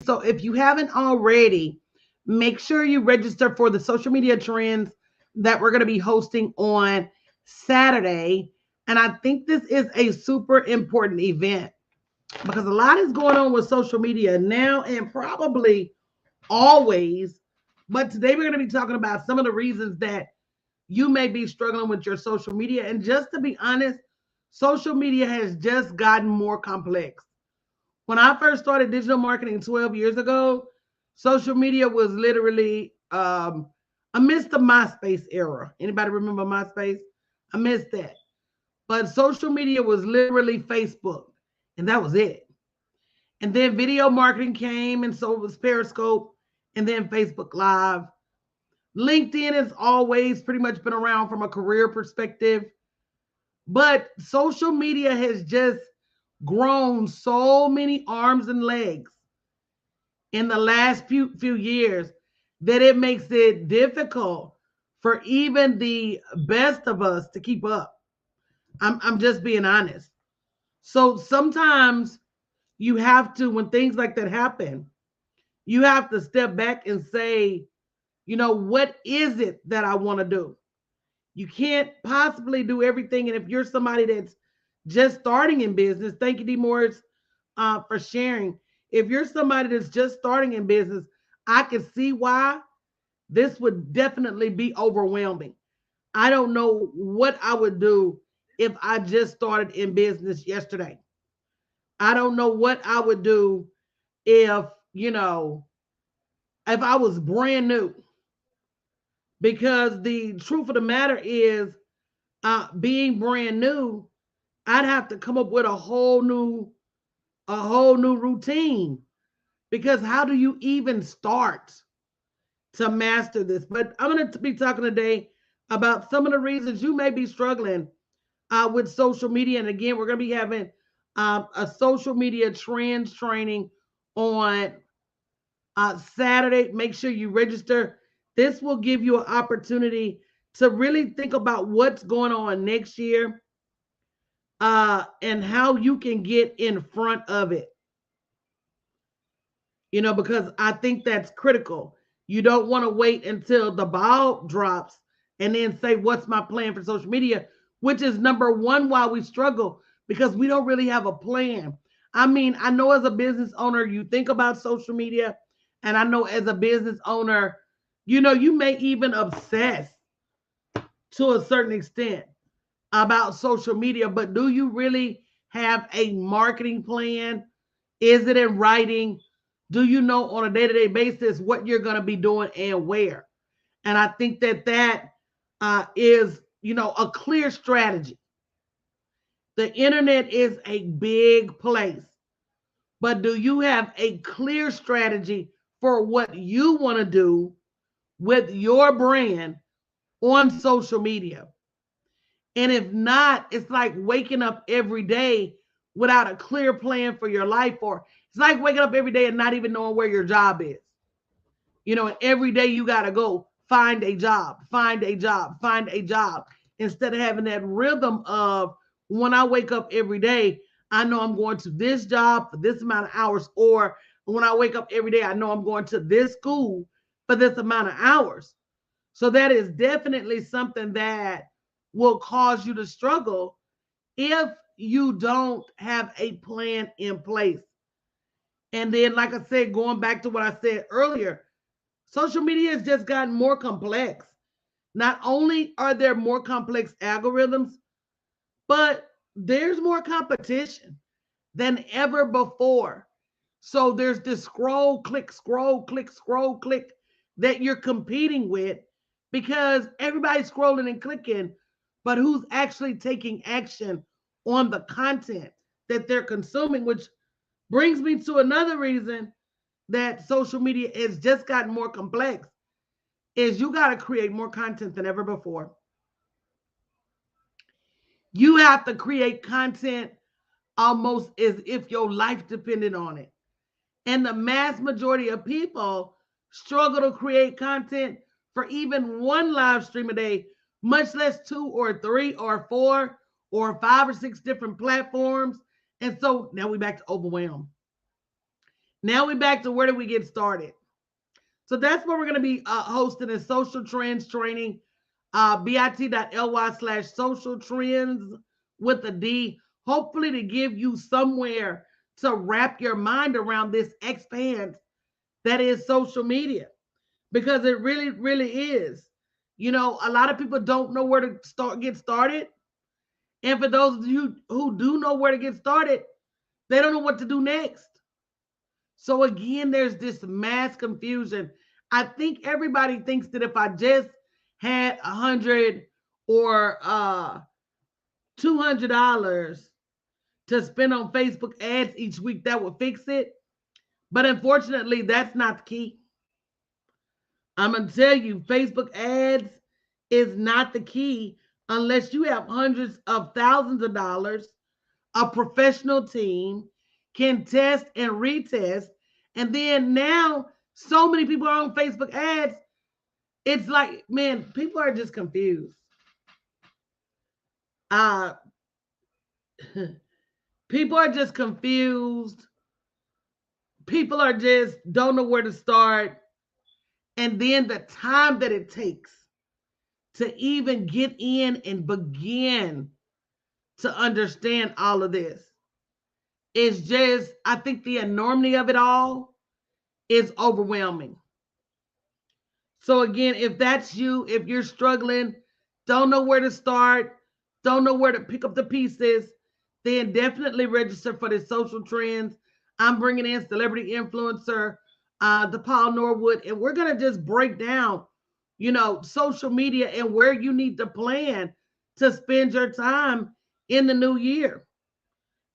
So if you haven't already, make sure you register for the social media trends that we're going to be hosting on Saturday. And I think this is a super important event because a lot is going on with social media now and probably always. But today we're going to be talking about some of the reasons that you may be struggling with your social media. And just to be honest, social media has just gotten more complex. When I first started digital marketing 12 years ago, social media was literally I missed the MySpace era. Anybody remember MySpace? I missed that. But social media was literally Facebook, and that was it. And then video marketing came, and so it was Periscope, and then Facebook Live. LinkedIn has always pretty much been around from a career perspective, but social media has just grown so many arms and legs in the last few years that it makes it difficult for even the best of us to keep up. I'm just being honest. So sometimes you have to, when things like that happen, you have to step back and say, what is it that I want to do? You can't possibly do everything. And if you're somebody that's just starting in business, thank you, D. Morris, for sharing. If you're somebody that's just starting in business, I can see why this would definitely be overwhelming. I don't know what I would do if I just started in business yesterday. I don't know what I would do if, if I was brand new. Because the truth of the matter is, being brand new, I'd have to come up with a whole new routine. Because how do you even start to master this? But I'm going to be talking today about some of the reasons you may be struggling with social media. And again, we're going to be having a social media trends training on Saturday. Make sure you register. This will give you an opportunity to really think about what's going on next year and how you can get in front of it. Because I think that's critical. You don't want to wait until the ball drops and then say, what's my plan for social media? Which is number one, why we struggle, because we don't really have a plan. I mean, I know as a business owner, you think about social media, and I know as a business owner, you may even obsess to a certain extent about social media, but do you really have a marketing plan? Is it in writing? Do you know on a day-to-day basis what you're going to be doing and where? And I think that is, a clear strategy. The internet is a big place, but do you have a clear strategy for what you want to do with your brand on social media? And if not, it's like waking up every day without a clear plan for your life, or it's like waking up every day and not even knowing where your job is. And every day you got to go find a job, find a job, find a job, instead of having that rhythm of when I wake up every day, I know I'm going to this job for this amount of hours, or when I wake up every day, I know I'm going to this school for this amount of hours. So that is definitely something that will cause you to struggle if you don't have a plan in place. And then, like I said, going back to what I said earlier, social media has just gotten more complex. Not only are there more complex algorithms, but there's more competition than ever before. So there's this scroll, click, scroll, click that you're competing with because everybody's scrolling and clicking, but who's actually taking action on the content that they're consuming, which brings me to another reason that social media has just gotten more complex is you got to create more content than ever before. You have to create content almost as if your life depended on it. And the mass majority of people struggle to create content for even one live stream a day, much less two or three or four or five or six different platforms. And so now we're back to overwhelm. Now we back to where do we get started? So that's where we're going to be hosting a social trends training, bit.ly/social trends with a D, hopefully to give you somewhere to wrap your mind around this expanse that is social media, because it really, really is. You know, a lot of people don't know where to get started. And for those of you who do know where to get started, they don't know what to do next. So again, there's this mass confusion. I think everybody thinks that if I just had 100 or $200 to spend on Facebook ads each week, that would fix it. But unfortunately, that's not the key. I'm going to tell you, Facebook ads is not the key unless you have hundreds of thousands of dollars, a professional team, can test and retest. And then now, so many people are on Facebook ads. It's like, man, people are just confused. Uh, people are just confused. People are just don't know where to start. And then the time that it takes to even get in and begin to understand all of this is just, I think the enormity of it all is overwhelming. So again, if that's you, if you're struggling, don't know where to start, don't know where to pick up the pieces, then definitely register for the social trends. I'm bringing in celebrity influencer, the Paul Norwood, and we're gonna just break down, you know, social media and where you need to plan to spend your time in the new year.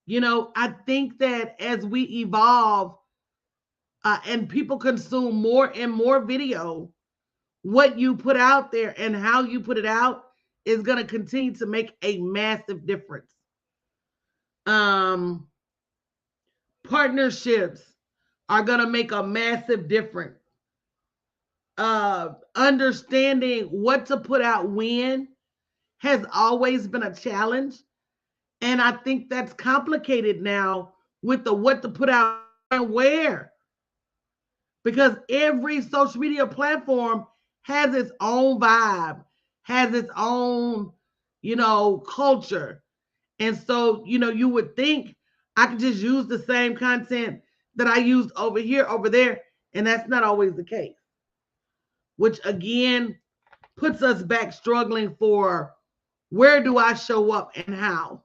You know, I think that as we evolve and people consume more and more video, what you put out there and how you put it out is going to continue to make a massive difference. Um, Partnerships are going to make a massive difference. Understanding what to put out when has always been a challenge. And I think that's complicated now with the what to put out and where. Because every social media platform has its own vibe, has its own, you know, culture. And so, you know, you would think I could just use the same content that I used over here, over there. And that's not always the case, which again puts us back struggling for where do I show up and how.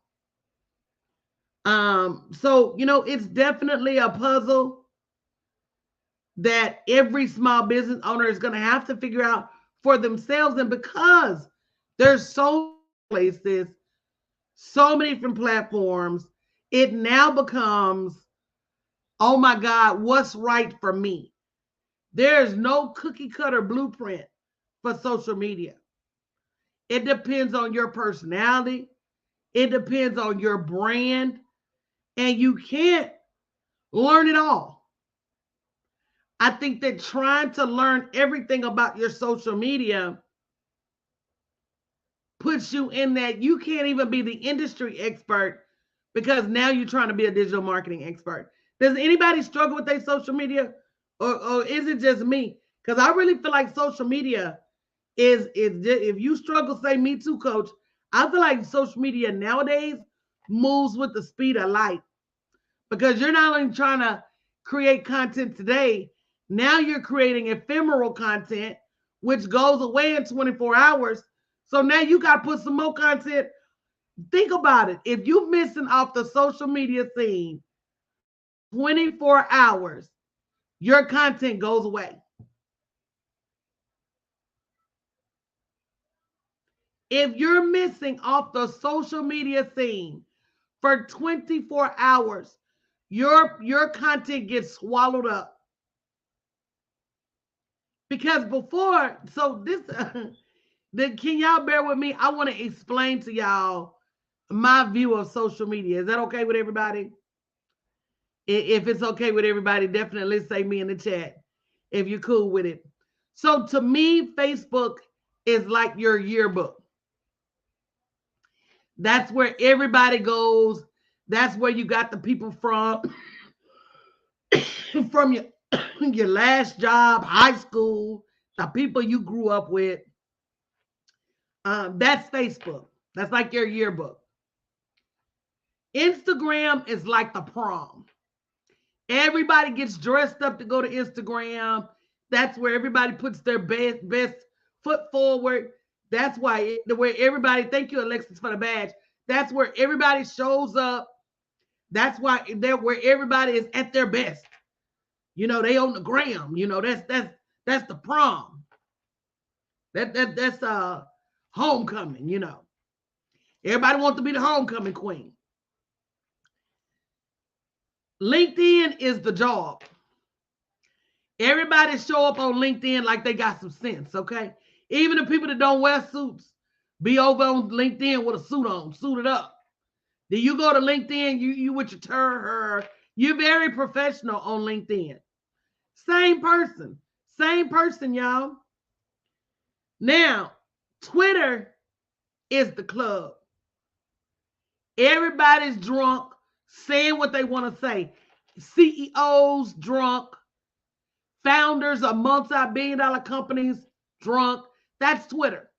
So, you know, it's definitely a puzzle that every small business owner is going to have to figure out for themselves. And because there's so many places, so many different platforms, it now becomes, oh my God, what's right for me? There's no cookie cutter blueprint for social media. It depends on your personality. It depends on your brand. And you can't learn it all. I think that trying to learn everything about your social media puts you in that you can't even be the industry expert because now you're trying to be a digital marketing expert. Does anybody struggle with their social media, or is it just me? Because I really feel like social media is just, if you struggle, say me too, coach. I feel like social media nowadays moves with the speed of light, because you're not only trying to create content today, now you're creating ephemeral content, which goes away in 24 hours. So now you got to put some more content. Think about it. If you're missing off the social media scene 24 hours, your content goes away. If you're missing off the social media scene for 24 hours, your content gets swallowed up. Because before, so this, can y'all bear with me? I want to explain to y'all my view of social media. Is that okay with everybody? If it's okay with everybody, definitely say me in the chat if you're cool with it. So to me, Facebook is like your yearbook. That's where everybody goes. That's where you got the people from from your your last job, high school, the people you grew up with. That's Facebook. That's like your yearbook. Instagram is like the prom. Everybody gets dressed up to go to Instagram. That's where everybody puts their best foot forward. That's why where everybody. Thank you, Alexis, for the badge. That's where everybody shows up. That's why they're where everybody is at their best. They on the gram. That's the prom. That's homecoming. Everybody wants to be the homecoming queen. LinkedIn is the job. Everybody show up on LinkedIn like they got some sense, okay? Even the people that don't wear suits be over on LinkedIn with a suit on, suited up. Then you go to LinkedIn, you with your her. You're very professional on LinkedIn. Same person, y'all. Now, Twitter is the club. Everybody's drunk, saying what they want to say. CEOs drunk, founders of multi-billion-dollar companies drunk. That's Twitter.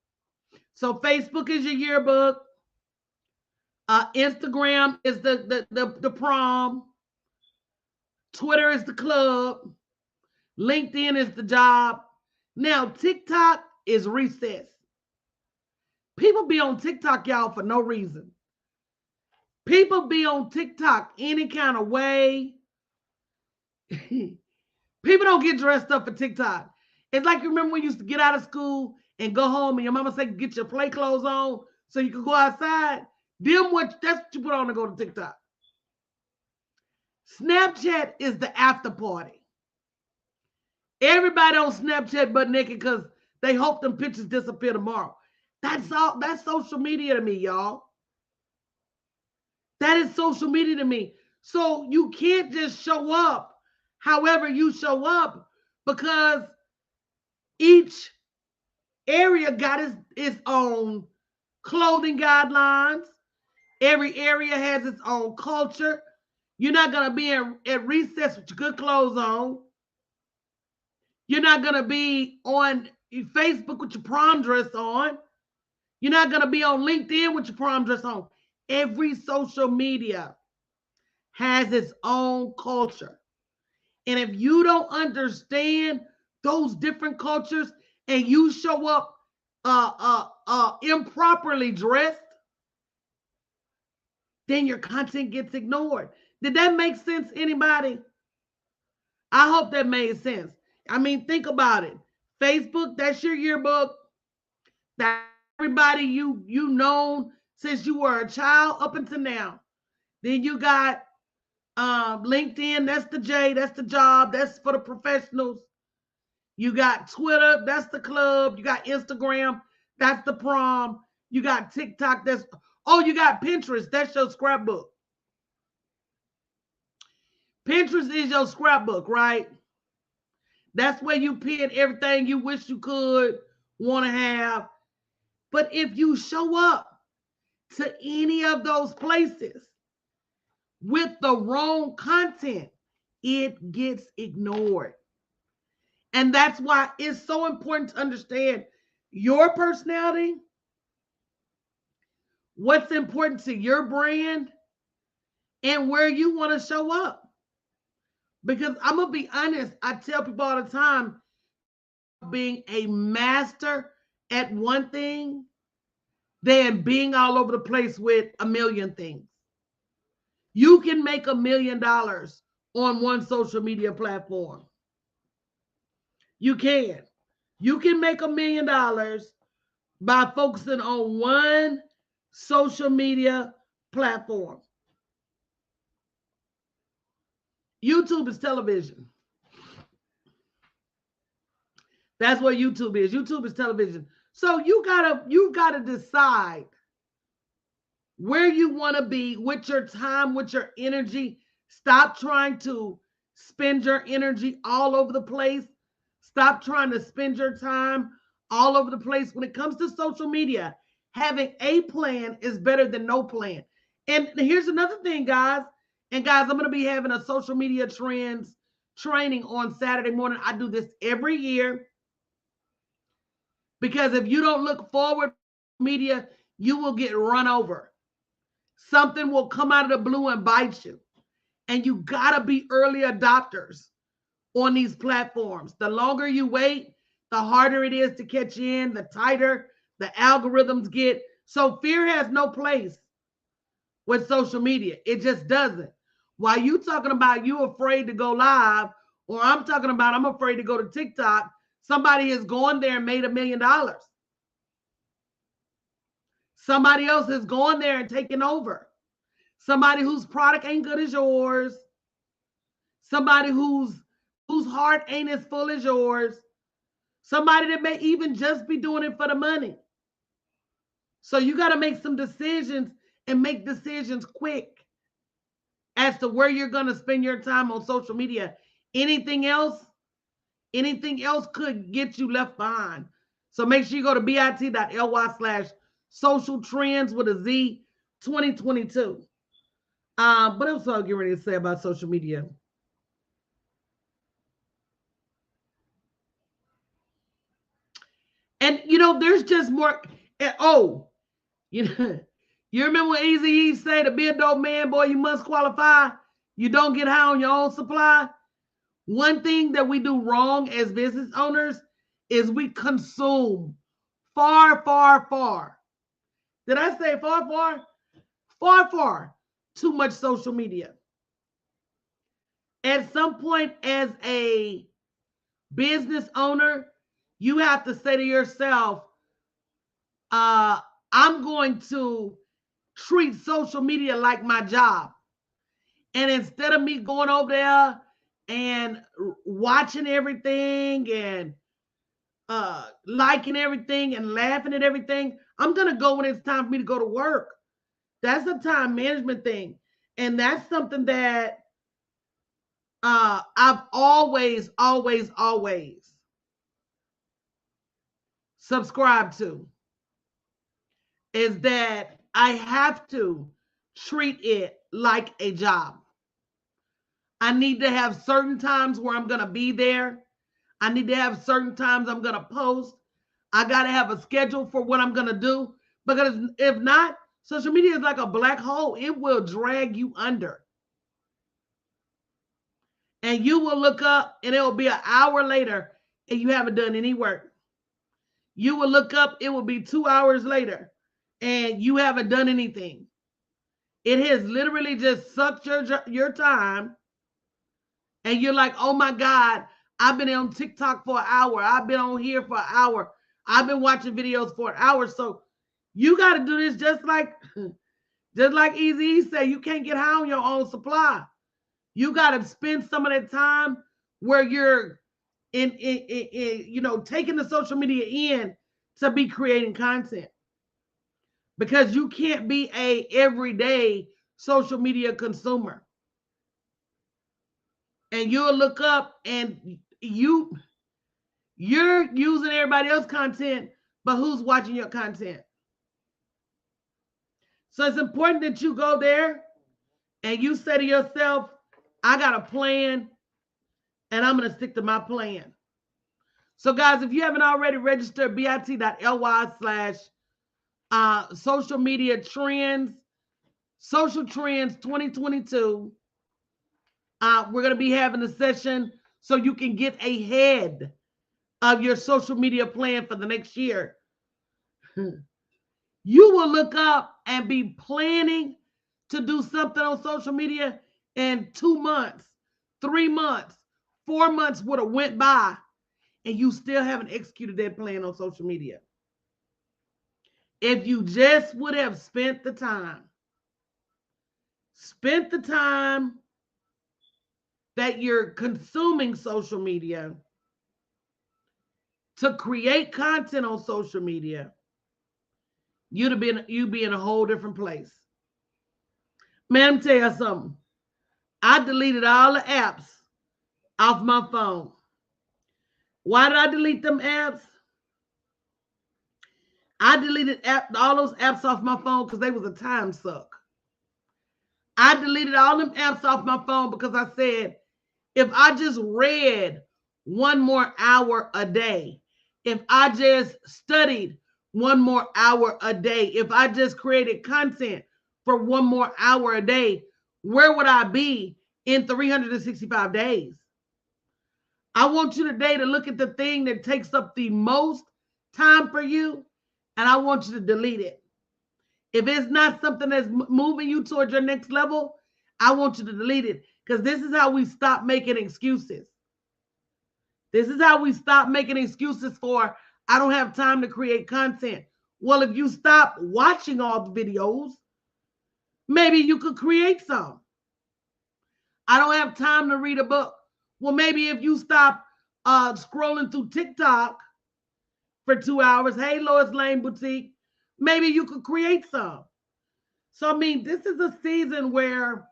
So Facebook is your yearbook. Instagram is the prom. Twitter is the club. LinkedIn is the job. Now TikTok is recess. People be on TikTok, y'all, for no reason. People be on TikTok any kind of way. People don't get dressed up for TikTok. It's like you remember when you used to get out of school and go home and your mama said, get your play clothes on so you could go outside. That's what you put on to go to TikTok. Snapchat is the after party. Everybody on Snapchat but naked because they hope them pictures disappear tomorrow. That's all. That's social media to me, y'all. That is social media to me. So you can't just show up however you show up, because each area got its own clothing guidelines. Every area has its own culture. You're not going to be at recess with your good clothes on. You're not going to be on Facebook with your prom dress on. You're not going to be on LinkedIn with your prom dress on. Every social media has its own culture. And if you don't understand those different cultures and you show up improperly dressed, then your content gets ignored. Did that make sense, anybody? I hope that made sense. I mean, think about it. Facebook, that's your yearbook. That's everybody you known since you were a child up until now. Then you got LinkedIn, that's the J, that's the job, that's for the professionals. You got Twitter, that's the club. You got Instagram, that's the prom. You got TikTok, you got Pinterest, that's your scrapbook. Pinterest is your scrapbook, right? That's where you pin everything you wish you could want to have. But if you show up to any of those places with the wrong content, it gets ignored. And that's why it's so important to understand your personality, what's important to your brand, and where you want to show up. Because I'm going to be honest, I tell people all the time, being a master at one thing than being all over the place with a million things. You can make $1 million on one social media platform. You can. You can make $1 million by focusing on one social media platform. YouTube is television. That's what YouTube is. YouTube is television. So you gotta decide where you want to be with your time, with your energy. Stop trying to spend your energy all over the place. Stop trying to spend your time all over the place. When it comes to social media, having a plan is better than no plan. And here's another thing, guys. And guys, I'm going to be having a social media trends training on Saturday morning. I do this every year because if you don't look forward to media, you will get run over. Something will come out of the blue and bite you. And you got to be early adopters on these platforms. The longer you wait, the harder it is to catch in, the tighter the algorithms get. So fear has no place with social media. It just doesn't. While you talking about you afraid to go live, or I'm talking about I'm afraid to go to TikTok, somebody has gone there and made $1 million. Somebody else has gone there and taken over. Somebody whose product ain't good as yours. Somebody whose heart ain't as full as yours. Somebody that may even just be doing it for the money. So you got to make some decisions and make decisions quick as to where you're going to spend your time on social media. Anything else could get you left behind. So make sure you go to bit.ly/social trends with a Z 2022. What else I'll get ready to say about social media? And there's just more. You remember when Eazy-E say to be a dope man, boy, you must qualify. You don't get high on your own supply. One thing that we do wrong as business owners is we consume far, far, far. Did I say far, far? Far, far too much social media. At some point as a business owner, you have to say to yourself, I'm going to treat social media like my job. And instead of me going over there and watching everything and liking everything and laughing at everything, I'm going to go when it's time for me to go to work. That's a time management thing. And that's something that I've always subscribed to, is that I have to treat it like a job. I need to have certain times where I'm going to be there. I need to have certain times I'm going to post. I got to have a schedule for what I'm going to do, because if not, social media is like a black hole. It will drag you under. And you will look up and it will be an hour later and you haven't done any work. You will look up, it will be 2 hours later and you haven't done anything. It has literally just sucked your time. And you're like, oh my God, I've been on TikTok for an hour. I've been on here for an hour. I've been watching videos for an hour. So you got to do this just like Eazy-E said, you can't get high on your own supply. You got to spend some of that time where you're in taking the social media in to be creating content, because you can't be a everyday social media consumer. And you'll look up and you're using everybody else's content, but who's watching your content? So it's important that you go there and you say to yourself, I got a plan and I'm going to stick to my plan. So guys, if you haven't already registered, bit.ly/social media trends, social trends 2022. We're going to be having a session so you can get ahead of your social media plan for the next year. You will look up and be planning to do something on social media, and 2 months, 3 months, 4 months would have went by and you still haven't executed that plan on social media. If you just would have spent the time that you're consuming social media to create content on social media, you'd be in a whole different place. Man, let me tell you something. I deleted all the apps off my phone. Why did I delete them apps? I deleted all those apps off my phone because they was a time suck. I deleted all them apps off my phone because I said, if I just read 1 more hour a day, if I just studied 1 more hour a day, if I just created content for 1 more hour a day, where would I be in 365 days? I want you today to look at the thing that takes up the most time for you, and I want you to delete it. If it's not something that's moving you towards your next level, I want you to delete it, because this is how we stop making excuses. This is how we stop making excuses for, I don't have time to create content. Well, if you stop watching all the videos, maybe you could create some. I don't have time to read a book. Well, maybe if you stop scrolling through TikTok for 2 hours, hey, Lois Lane Boutique, maybe you could create some. So, I mean, this is a season where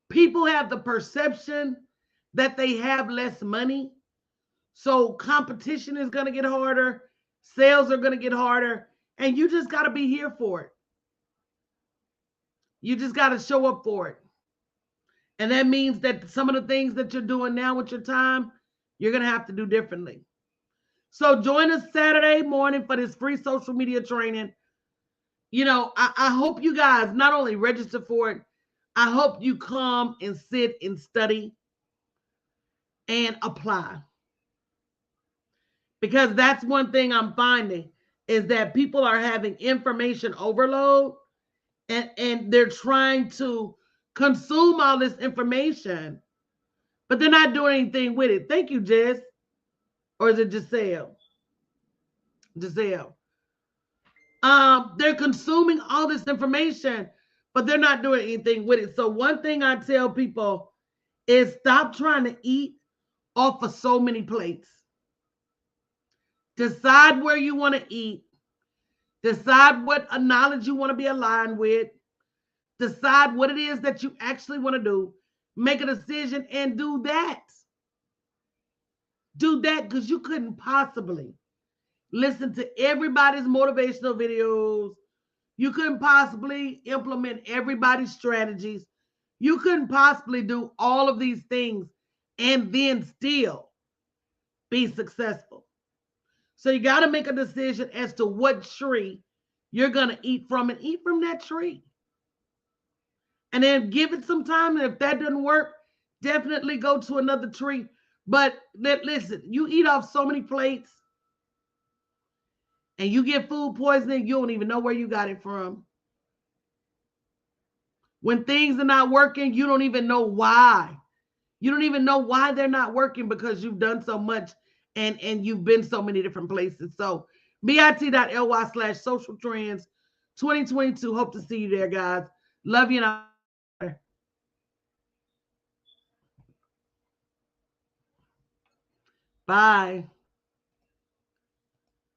people have the perception that they have less money. So competition is going to get harder. Sales are going to get harder. And you just got to be here for it. You just got to show up for it. And that means that some of the things that you're doing now with your time, you're going to have to do differently. So join us Saturday morning for this free social media training. You know, I hope you guys not only register for it, I hope you come and sit and study and apply. Because that's one thing I'm finding is that people are having information overload, and they're trying to consume all this information, but they're not doing anything with it. Thank you, Jess. Or is it Giselle? Giselle. They're consuming all this information, but they're not doing anything with it. So one thing I tell people is stop trying to eat off of so many plates. Decide where you want to eat. Decide what knowledge you want to be aligned with. Decide what it is that you actually want to do. Make a decision and do that. Do that, because you couldn't possibly listen to everybody's motivational videos. You couldn't possibly implement everybody's strategies. You couldn't possibly do all of these things and then still be successful. So you got to make a decision as to what tree you're going to eat from, and eat from that tree. And then give it some time. And if that doesn't work, definitely go to another tree. But listen, you eat off so many plates and you get food poisoning, you don't even know where you got it from. When things are not working, you don't even know why. You don't even know why they're not working, because you've done so much and you've been so many different places. So bit.ly/social trends 2022. Hope to see you there, guys. Love you. And bye.